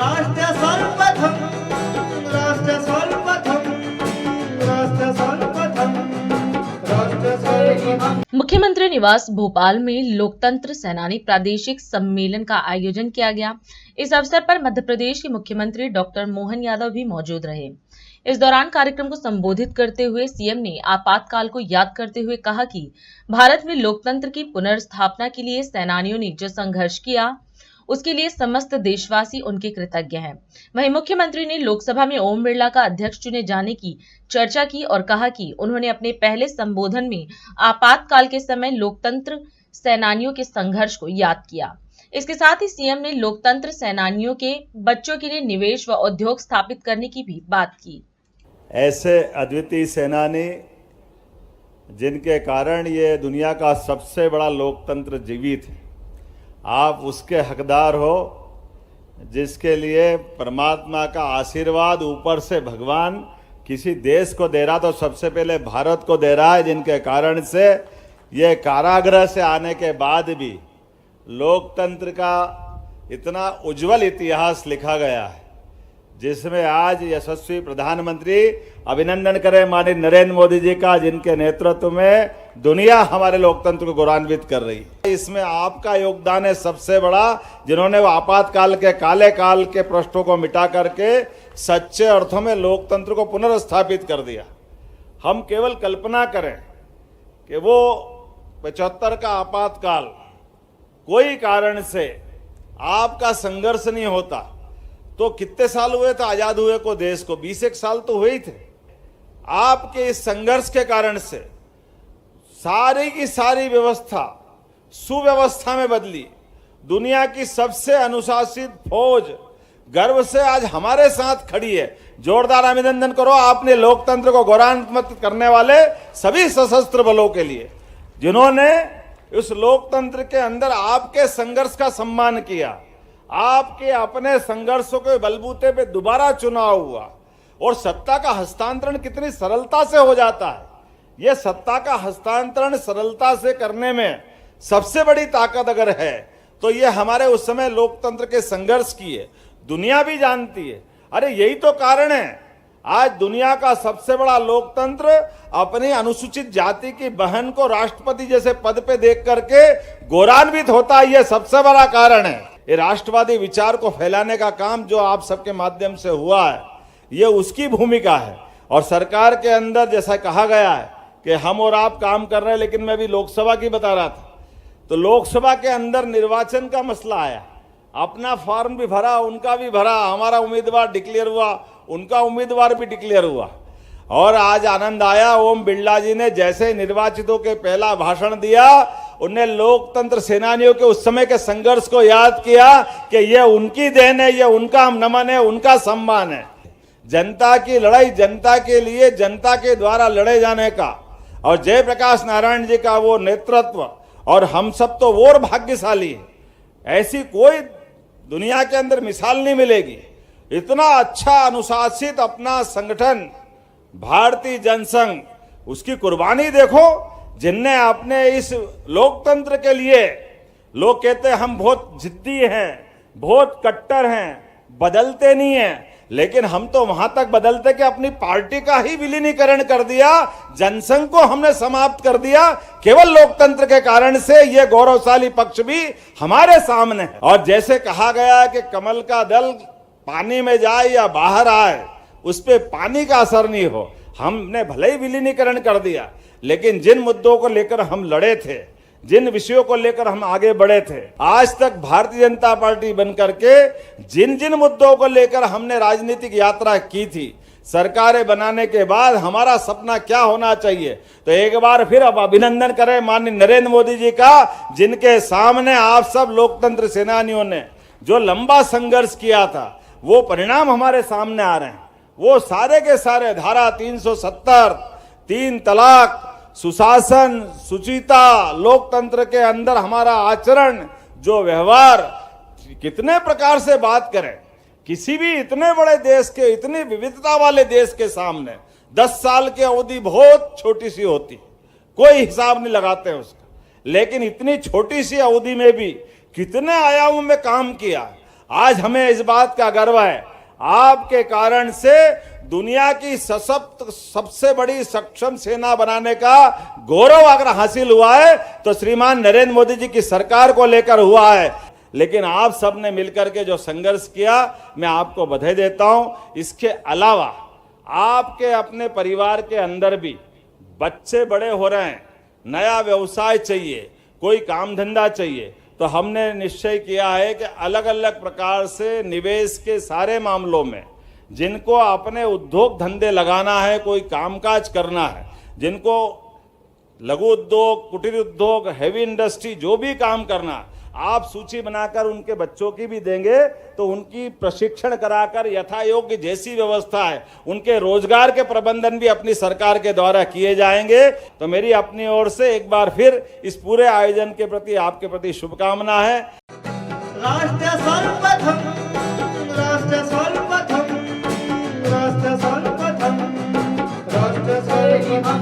राष्ट्र सर्वप्रथम, राष्ट्र सर्वप्रथम, राष्ट्र सर्वप्रथम, राष्ट्र सर्वप्रथम। मुख्यमंत्री निवास भोपाल में लोकतंत्र सेनानी प्रादेशिक सम्मेलन का आयोजन किया गया। इस अवसर पर मध्य प्रदेश के मुख्यमंत्री डॉक्टर मोहन यादव भी मौजूद रहे। इस दौरान कार्यक्रम को संबोधित करते हुए सीएम ने आपातकाल को याद करते हुए कहा कि भारत में लोकतंत्र की पुनर्स्थापना के लिए सेनानियों ने जो संघर्ष किया उसके लिए समस्त देशवासी उनके कृतज्ञ हैं। वहीं मुख्यमंत्री ने लोकसभा में ओम बिरला का अध्यक्ष चुने जाने की चर्चा की और कहा कि उन्होंने अपने पहले संबोधन में आपातकाल के समय लोकतंत्र सेनानियों के संघर्ष को याद किया। इसके साथ ही सीएम ने लोकतंत्र सेनानियों के बच्चों के लिए निवेश व उद्योग स्थापित करने की भी बात की। ऐसे अद्वितीय सेनानी जिनके कारण ये दुनिया का सबसे बड़ा लोकतंत्र जीवित है, आप उसके हकदार हो, जिसके लिए परमात्मा का आशीर्वाद ऊपर से भगवान किसी देश को दे रहा तो सबसे पहले भारत को दे रहा है, जिनके कारण से ये कारागृह से आने के बाद भी लोकतंत्र का इतना उज्जवल इतिहास लिखा गया है, जिसमें आज यशस्वी प्रधानमंत्री, अभिनंदन करें माननीय नरेंद्र मोदी जी का, जिनके नेतृत्व में दुनिया हमारे लोकतंत्र को गौरवान्वित कर रही है। इसमें आपका योगदान है सबसे बड़ा, जिन्होंने वो आपातकाल के काले काल के प्रश्नों को मिटा करके सच्चे अर्थों में लोकतंत्र को पुनर्स्थापित कर दिया। हम केवल कल्पना करें कि वो 75 का आपातकाल कोई कारण से आपका संघर्ष नहीं होता तो कितने साल हुए थे आजाद हुए को देश को? 20 साल तो हुए ही थे। आपके इस संघर्ष के कारण से सारी की सारी व्यवस्था सुव्यवस्था में बदली। दुनिया की सबसे अनुशासित फौज गर्व से आज हमारे साथ खड़ी है। जोरदार अभिनंदन करो आपने लोकतंत्र को गौरवान्वित करने वाले सभी सशस्त्र बलों के लिए, जिन्होंने उस लोकतंत्र के अंदर आपके संघर्ष का सम्मान किया। आपके अपने संघर्षों के बलबूते पे दोबारा चुनाव हुआ और सत्ता का हस्तांतरण कितनी सरलता से हो जाता है। यह सत्ता का हस्तांतरण सरलता से करने में सबसे बड़ी ताकत अगर है तो यह हमारे उस समय लोकतंत्र के संघर्ष की है। दुनिया भी जानती है। अरे यही तो कारण है आज दुनिया का सबसे बड़ा लोकतंत्र अपनी अनुसूचित जाति की बहन को राष्ट्रपति जैसे पद पे देख करके गौरवान्वित होता है। यह सबसे बड़ा कारण है। ये राष्ट्रवादी विचार को फैलाने का काम जो आप सबके माध्यम से हुआ है, ये उसकी भूमिका है। और सरकार के अंदर जैसा कहा गया है कि हम और आप काम कर रहे हैं, लेकिन मैं भी लोकसभा की बता रहा था, तो लोकसभा के अंदर निर्वाचन का मसला आया। अपना फॉर्म भी भरा, उनका भी भरा, हमारा उम्मीदवार डिक्लेयर हुआ, उनका उम्मीदवार भी डिक्लेयर हुआ। और आज आनंद आया, ओम बिरला जी ने जैसे निर्वाचितों के पहला भाषण दिया, उन्हें लोकतंत्र सेनानियों के उस समय के संघर्ष को याद किया कि यह उनकी देन है, यह उनका नमन है, उनका सम्मान है। जनता की लड़ाई, जनता के लिए, जनता के द्वारा लड़े जाने का और जयप्रकाश नारायण जी का वो नेतृत्व, और हम सब तो और भाग्यशाली है। ऐसी कोई दुनिया के अंदर मिसाल नहीं मिलेगी। इतना अच्छा अनुशासित अपना संगठन भारतीय जनसंघ, उसकी कुर्बानी देखो, जिनने अपने इस लोकतंत्र के लिए, लोग कहते हैं हम बहुत जिद्दी हैं, बहुत कट्टर हैं, बदलते नहीं हैं, लेकिन हम तो वहां तक बदलते कि अपनी पार्टी का ही विलीनीकरण कर दिया, जनसंघ को हमने समाप्त कर दिया। केवल लोकतंत्र के कारण से यह गौरवशाली पक्ष भी हमारे सामने है। और जैसे कहा गया कि कमल का दल पानी में जाए या बाहर आए, उस पे पानी का असर नहीं हो। हमने भले ही विलीनीकरण कर दिया, लेकिन जिन मुद्दों को लेकर हम लड़े थे, जिन विषयों को लेकर हम आगे बढ़े थे, आज तक भारतीय जनता पार्टी बनकर के जिन जिन मुद्दों को लेकर हमने राजनीतिक यात्रा की थी, सरकारें बनाने के बाद हमारा सपना क्या होना चाहिए, तो एक बार फिर अब अभिनंदन करें माननीय नरेंद्र मोदी जी का, जिनके सामने आप सब लोकतंत्र सेनानियों ने जो लंबा संघर्ष किया था, वो परिणाम हमारे सामने आ रहे हैं। वो सारे के सारे धारा 370, 3 तलाक, सुशासन, सुचिता, लोकतंत्र के अंदर हमारा आचरण, जो व्यवहार, कितने प्रकार से बात करें, किसी भी इतने बड़े देश के, इतनी विविधता वाले देश के सामने 10 साल की अवधि बहुत छोटी सी होती, कोई हिसाब नहीं लगाते हैं उसका, लेकिन इतनी छोटी सी अवधि में भी कितने आयामों में काम किया। आज हमें इस बात का गर्व है, आपके कारण से दुनिया की सशक्त सबसे बड़ी सक्षम सेना बनाने का गौरव अगर हासिल हुआ है तो श्रीमान नरेंद्र मोदी जी की सरकार को लेकर हुआ है। लेकिन आप सब ने मिलकर के जो संघर्ष किया, मैं आपको बधाई देता हूं। इसके अलावा आपके अपने परिवार के अंदर भी बच्चे बड़े हो रहे हैं, नया व्यवसाय चाहिए, कोई काम धंधा चाहिए, तो हमने निश्चय किया है कि अलग अलग प्रकार से निवेश के सारे मामलों में जिनको अपने उद्योग धंधे लगाना है, कोई कामकाज करना है, जिनको लघु उद्योग, कुटीर उद्योग, हैवी इंडस्ट्री जो भी काम करना है, आप सूची बनाकर उनके बच्चों की भी देंगे तो उनकी प्रशिक्षण कराकर यथा योग्य जैसी व्यवस्था है उनके रोजगार के प्रबंधन भी अपनी सरकार के द्वारा किए जाएंगे। तो मेरी अपनी ओर से एक बार फिर इस पूरे आयोजन के प्रति आपके प्रति शुभकामना है। राष्ट्र सर्वप्रथम, राष्ट्र सर्वप्रथम, राष्ट्र सर्वप्रथम, राष्ट्र सर्वप्रथम।